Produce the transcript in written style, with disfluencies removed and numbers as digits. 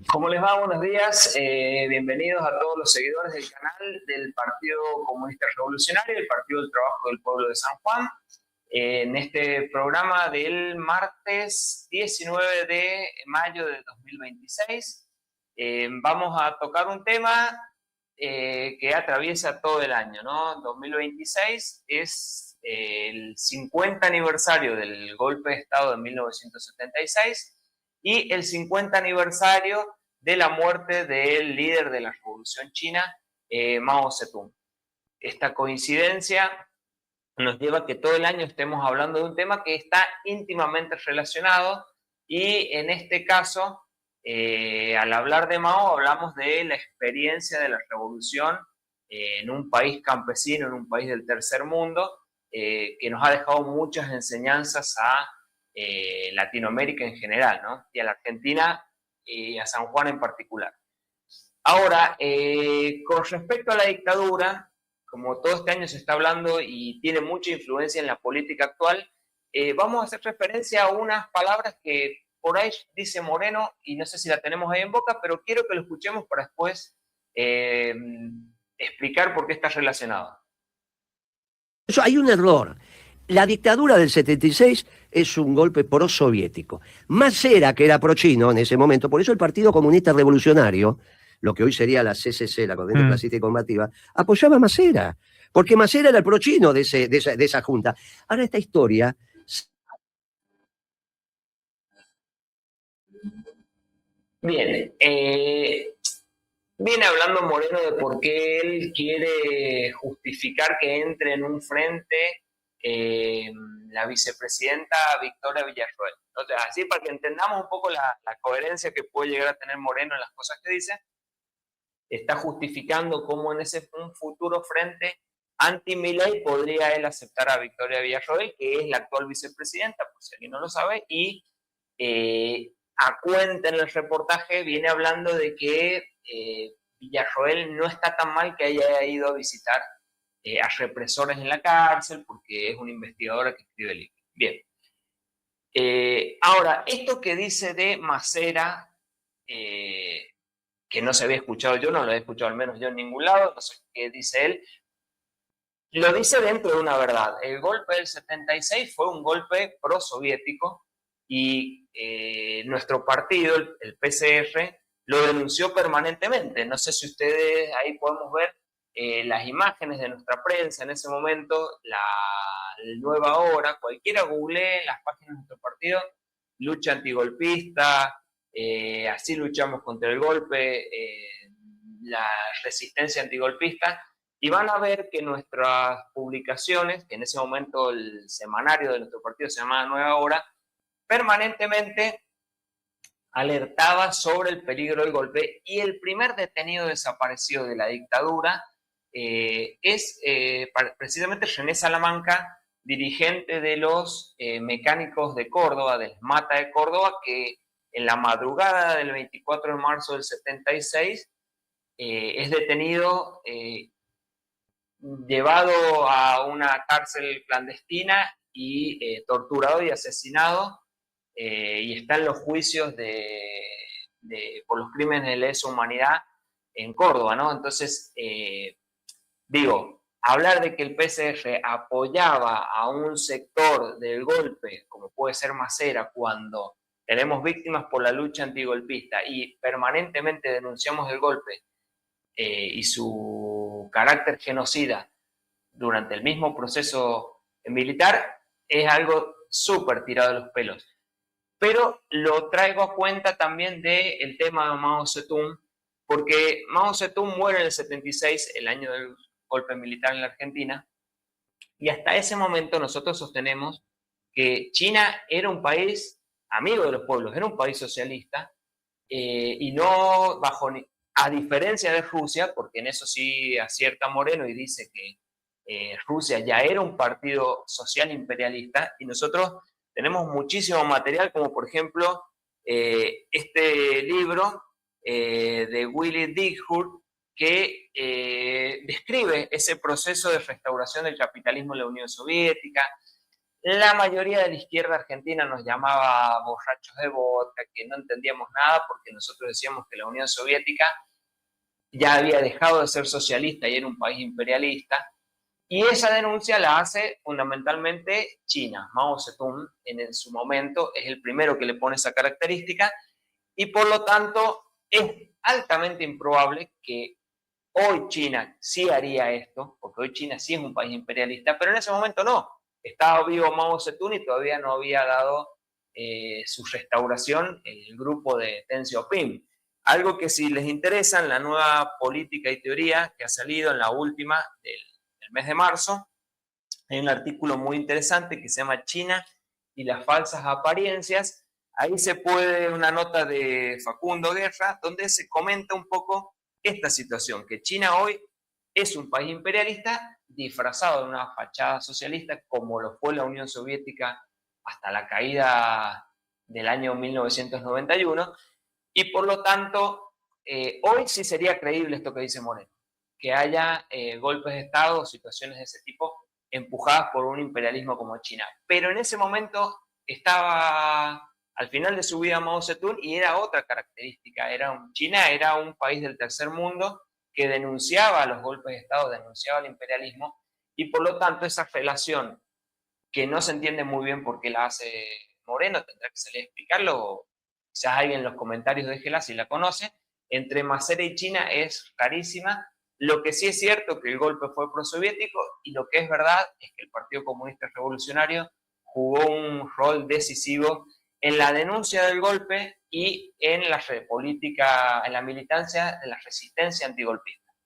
¿Cómo les va? Buenos días. Bienvenidos a todos los seguidores del canal del Partido Comunista Revolucionario, el Partido del Trabajo del Pueblo de San Juan. En este programa del martes 19 de mayo de 2026 vamos a tocar un tema que atraviesa todo el año, ¿no? 2026 es el 50 aniversario del golpe de Estado de 1976 y el 50 aniversario de la muerte del líder de la Revolución China, Mao Zedong. Esta coincidencia nos lleva a que todo el año estemos hablando de un tema que está íntimamente relacionado y en este caso, al hablar de Mao, hablamos de la experiencia de la revolución en un país campesino, en un país del tercer mundo, que nos ha dejado muchas enseñanzas a Latinoamérica en general, ¿no? Y a la Argentina y a San Juan en particular. Ahora, con respecto a la dictadura, como todo este año se está hablando y tiene mucha influencia en la política actual, vamos a hacer referencia a unas palabras que por ahí dice Moreno, y no sé si la tenemos ahí en boca, pero quiero que lo escuchemos para después explicar por qué está relacionado. Eso hay un error. La dictadura del 76 es un golpe prosoviético. Masera, que era pro-chino en ese momento, por eso el Partido Comunista Revolucionario, lo que hoy sería la CCC, la Corriente Clasista y Combativa, apoyaba a Masera, porque Masera era el pro-chino de esa junta. Ahora esta historia... Bien, viene hablando Moreno de por qué él quiere justificar que entre en un frente la vicepresidenta Victoria Villarroel. O sea, así para que entendamos un poco la coherencia que puede llegar a tener Moreno en las cosas que dice, está justificando cómo en un futuro frente anti-Milei podría él aceptar a Victoria Villarroel, que es la actual vicepresidenta, por si alguien no lo sabe, y a cuenta en el reportaje viene hablando de que Villarroel no está tan mal que haya ido a visitar a represores en la cárcel, porque es una investigadora que escribe el libro. Bien. Ahora, esto que dice de Masera, que no se había escuchado yo, no lo he escuchado al menos yo en ningún lado, no sé qué dice él, lo dice dentro de una verdad. El golpe del 76 fue un golpe prosoviético y nuestro partido, el PCR, lo denunció permanentemente. No sé si ustedes ahí podemos ver las imágenes de nuestra prensa en ese momento, la Nueva Hora, cualquiera googlee las páginas de nuestro partido, lucha antigolpista, así luchamos contra el golpe, la resistencia antigolpista, y van a ver que nuestras publicaciones, que en ese momento el semanario de nuestro partido se llamaba Nueva Hora, permanentemente alertaba sobre el peligro del golpe, y el primer detenido desaparecido de la dictadura es precisamente René Salamanca, dirigente de los mecánicos de Córdoba, del Mata de Córdoba, que en la madrugada del 24 de marzo del 76 es detenido, llevado a una cárcel clandestina y torturado y asesinado, y están los juicios por los crímenes de lesa humanidad en Córdoba, ¿no? Entonces, digo, hablar de que el PCR apoyaba a un sector del golpe, como puede ser Masera, cuando tenemos víctimas por la lucha antigolpista y permanentemente denunciamos el golpe y su carácter genocida durante el mismo proceso militar, es algo súper tirado de los pelos. Pero lo traigo a cuenta también del tema de Mao Zedong, porque Mao Zedong muere en el 76, el año del golpe militar en la Argentina, y hasta ese momento nosotros sostenemos que China era un país amigo de los pueblos, era un país socialista, y no bajo, a diferencia de Rusia, porque en eso sí acierta Moreno y dice que Rusia ya era un partido social imperialista, y nosotros tenemos muchísimo material, como por ejemplo este libro de Willy Dighurt, que describe ese proceso de restauración del capitalismo en la Unión Soviética, La mayoría de la izquierda argentina nos llamaba borrachos de vodka, que no entendíamos nada porque nosotros decíamos que la Unión Soviética ya había dejado de ser socialista y era un país imperialista. Y esa denuncia la hace fundamentalmente China. Mao Zedong en su momento es el primero que le pone esa característica y por lo tanto es altamente improbable que hoy China sí haría esto, porque hoy China sí es un país imperialista, pero en ese momento no. Estaba vivo Mao Zedong y todavía no había dado su restauración el grupo de Deng Xiaoping. Algo que si les interesa en la nueva política y teoría que ha salido en la última del mes de marzo, hay un artículo muy interesante que se llama China y las falsas apariencias. Ahí se puede una nota de Facundo Guerra donde se comenta un poco esta situación, que China hoy es un país imperialista disfrazado de una fachada socialista como lo fue la Unión Soviética hasta la caída del año 1991 y por lo tanto hoy sí sería creíble esto que dice Moreno, que haya golpes de Estado o situaciones de ese tipo empujadas por un imperialismo como China. Pero en ese momento estaba al final de su vida Mao Zedong y era otra característica. China era un país del tercer mundo que denunciaba los golpes de Estado, denunciaba el imperialismo y por lo tanto esa relación que no se entiende muy bien por qué la hace Moreno, tendrá que salir a explicarlo, quizás alguien en los comentarios déjela si la conoce, entre Macera y China es rarísima. Lo que sí es cierto que el golpe fue prosoviético y lo que es verdad es que el Partido Comunista Revolucionario jugó un rol decisivo en la denuncia del golpe y en la política, en la militancia de la resistencia antigolpista.